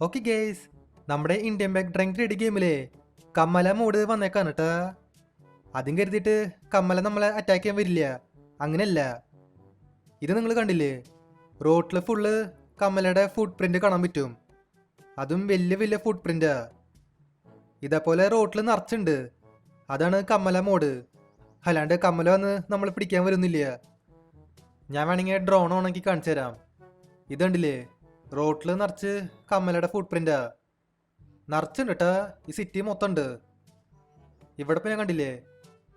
Okay guys, നമ്മുടെ Indian bike driving three D ഗെയിമിലെ കമ്മല മോഡ് വന്നേക്കാണ് കേട്ടാ. അതും കരുതിയിട്ട് കമ്മല നമ്മളെ അറ്റാക്ക് ചെയ്യാൻ വരില്ല, അങ്ങനെയല്ല. ഇത് നിങ്ങൾ കണ്ടില്ലേ, റോട്ടിൽ ഫുള്ള് കമ്മലയുടെ ഫുട് പ്രിന്റ് കാണാൻ പറ്റും. അതും വലിയ വലിയ ഫുട് പ്രിന്റാ. ഇതേപോലെ റോട്ടിൽ നിറച്ചുണ്ട്. അതാണ് കമ്മല മോഡ്. അല്ലാണ്ട് കമ്മല വന്ന് നമ്മൾ പിടിക്കാൻ വരുന്നില്ല. ഞാൻ വേണമെങ്കിൽ ഡ്രോൺ ഓണാക്കി കാണിച്ചു തരാം. ഇത് കണ്ടില്ലേ, റോട്ടിൽ നിറച്ച് കമ്മലയുടെ ഫുട് പ്രിന്റാ. നിറച്ചുണ്ട് കേട്ടാ, ഈ സിറ്റി മൊത്തം ഉണ്ട്. ഇവിടെ പിന്നെ കണ്ടില്ലേ,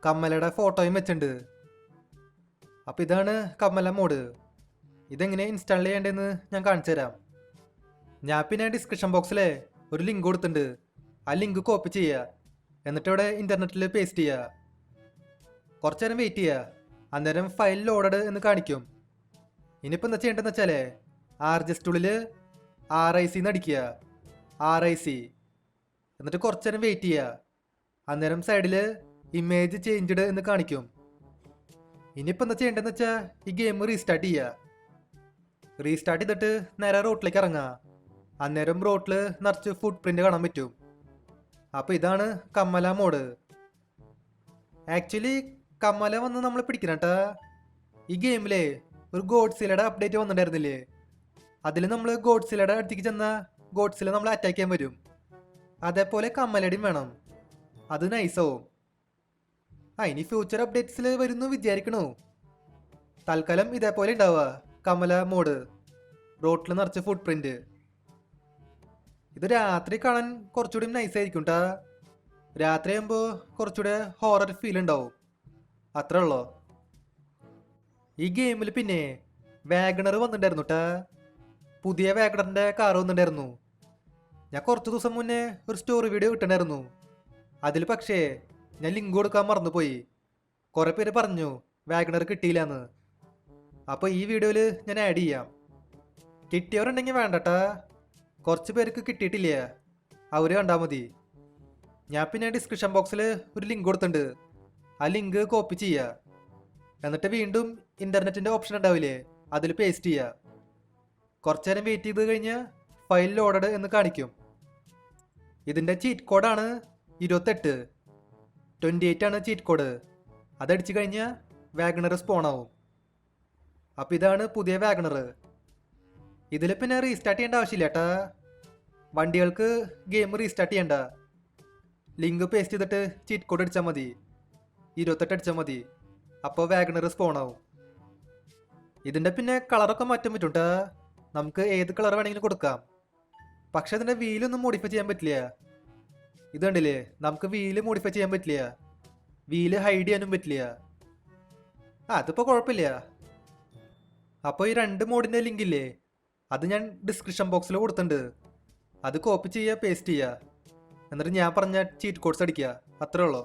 കമ്മലയുടെ ഫോട്ടോയും വെച്ചിട്ടുണ്ട്. അപ്പം ഇതാണ് കമ്മല മോഡ്. ഇതെങ്ങനെ ഇൻസ്റ്റാൾ ചെയ്യേണ്ടതെന്ന് ഞാൻ കാണിച്ചു തരാം. ഞാൻ പിന്നെ ഡിസ്ക്രിപ്ഷൻ ബോക്സിലെ ഒരു ലിങ്ക് കൊടുത്തിട്ടുണ്ട്. ആ ലിങ്ക് കോപ്പി ചെയ്യുക, എന്നിട്ട് ഇവിടെ ഇൻ്റർനെറ്റിൽ പേസ്റ്റ് ചെയ്യുക. കുറച്ച് നേരം വെയിറ്റ് ചെയ്യുക. അന്നേരം ഫയൽ ലോഡഡ് എന്ന് കാണിക്കും. ഇനിയിപ്പോൾ എന്താ ചെയ്യേണ്ടതെന്ന് വെച്ചാലേ, RGS-നുള്ളിൽ RIC അടിക്കുക, RIC. എന്നിട്ട് കുറച്ച് നേരം വെയിറ്റ് ചെയ്യുക. അന്നേരം സൈഡിൽ ഇമേജ് ചേഞ്ച്ഡ് എന്ന് കാണിക്കും. ഇനിയിപ്പോൾ എന്താ ചെയ്യേണ്ടതെന്ന് വെച്ചാൽ ഈ ഗെയിം റീസ്റ്റാർട്ട് ചെയ്യുക. റീസ്റ്റാർട്ട് ചെയ്തിട്ട് നേരെ റോട്ടിലേക്ക് ഇറങ്ങുക. അന്നേരം റോട്ടിൽ നിറച്ച് ഫുട് പ്രിന്റ് കാണാൻ പറ്റും. അപ്പോൾ ഇതാണ് കമ്മല മോഡ്. ആക്ച്വലി കമ്മല വന്ന് നമ്മൾ പിടിക്കണം കേട്ടാ. ഈ ഗെയിമിലെ ഒരു ഗോഡ്സിലയുടെ അപ്ഡേറ്റ് വന്നിട്ടുണ്ടായിരുന്നില്ലേ, അതിൽ നമ്മൾ ഗോഡ്സിലയുടെ അടുത്തേക്ക് ചെന്നാൽ ഗോഡ്സില നമ്മൾ അറ്റാക്ക് ചെയ്യാൻ വരും. അതേപോലെ കമ്മലടിയും വേണം, അത് നൈസാവും. ഇനി ഫ്യൂച്ചർ അപ്ഡേറ്റ്സിൽ വരുന്നു വിചാരിക്കണു. തൽക്കാലം ഇതേപോലെ ഉണ്ടാവുക കമ്മല മോഡ്, റോട്ടിൽ നിറച്ച് ഫുട് പ്രിന്റ്. ഇത് രാത്രി കാണാൻ കുറച്ചുകൂടി നൈസായിരിക്കും കേട്ടാ. രാത്രി ആകുമ്പോൾ കുറച്ചുകൂടെ ഹൊറർ ഫീൽ ഉണ്ടാവും, അത്രേ ഉള്ളൂ. ഈ ഗെയിമിൽ പിന്നെ വാഗണർ വന്നിട്ടുണ്ടായിരുന്നു കേട്ടാ. പുതിയ വാഗണറിൻ്റെ കാർ വന്നിട്ടുണ്ടായിരുന്നു. ഞാൻ കുറച്ച് ദിവസം മുന്നേ ഒരു സ്റ്റോറി വീഡിയോ ഇട്ടിട്ടുണ്ടായിരുന്നു. അതിൽ പക്ഷേ ഞാൻ ലിങ്ക് കൊടുക്കാൻ മറന്നുപോയി. കുറേ പേര് പറഞ്ഞു വാഗണർ കിട്ടിയില്ലെന്ന്. അപ്പോൾ ഈ വീഡിയോയിൽ ഞാൻ ആഡ് ചെയ്യാം. കിട്ടിയവരുണ്ടെങ്കിൽ വേണ്ടട്ടാ. കുറച്ച് പേർക്ക് കിട്ടിയിട്ടില്ല, അവർ കണ്ടാൽ മതി. ഞാൻ പിന്നെ ഡിസ്ക്രിപ്ഷൻ ബോക്സിൽ ഒരു ലിങ്ക് കൊടുത്തിട്ടുണ്ട്. ആ ലിങ്ക് കോപ്പി ചെയ്യുക, എന്നിട്ട് വീണ്ടും ഇൻ്റർനെറ്റിൻ്റെ ഓപ്ഷൻ ഉണ്ടാവില്ലേ, അതിൽ പേസ്റ്റ് ചെയ്യുക. കുറച്ച് നേരം വെയിറ്റ് ചെയ്ത് കഴിഞ്ഞാൽ ഫയൽ ലോഡഡ് എന്ന് കാണിക്കും. ഇതിൻ്റെ ചീറ്റ് കോഡാണ് 28 ആണ് ചീറ്റ് കോഡ്. അതടിച്ചു കഴിഞ്ഞാൽ വാഗണർ സ്പോൺ ആവും. അപ്പം ഇതാണ് പുതിയ വാഗണർ. ഇതിൽ പിന്നെ റീസ്റ്റാർട്ട് ചെയ്യേണ്ട ആവശ്യമില്ല കേട്ടാ. വണ്ടികൾക്ക് ഗെയിം റീസ്റ്റാർട്ട് ചെയ്യണ്ട. ലിങ്ക് പേസ്റ്റ് ചെയ്തിട്ട് ചീറ്റ് കോഡ് അടിച്ചാൽ മതി, 28 അടിച്ചാൽ മതി. അപ്പോൾ വാഗണർ സ്പോൺ ആവും. ഇതിൻ്റെ പിന്നെ കളറൊക്കെ മാറ്റാൻ പറ്റും കേട്ടാ. നമുക്ക് ഏത് കളർ വേണമെങ്കിലും കൊടുക്കാം. പക്ഷെ അതിൻ്റെ വീലൊന്നും മോഡിഫൈ ചെയ്യാൻ പറ്റില്ല. ഇത് കണ്ടില്ലേ, നമുക്ക് വീല് മോഡിഫൈ ചെയ്യാൻ പറ്റില്ല, വീല് ഹൈഡ് ചെയ്യാനും പറ്റില്ല. അതിപ്പോൾ കുഴപ്പമില്ല. അപ്പോൾ ഈ 2 മോഡിൻ്റെ ലിങ്ക് ഇല്ലേ, അത് ഞാൻ ഡിസ്ക്രിപ്ഷൻ ബോക്സിൽ കൊടുത്തിട്ടുണ്ട്. അത് കോപ്പി ചെയ്യുക, പേസ്റ്റ് ചെയ്യുക, എന്നിട്ട് ഞാൻ പറഞ്ഞ ചീറ്റ് കോഡ്സ് അടിക്കുക, അത്രേ ഉള്ളൂ.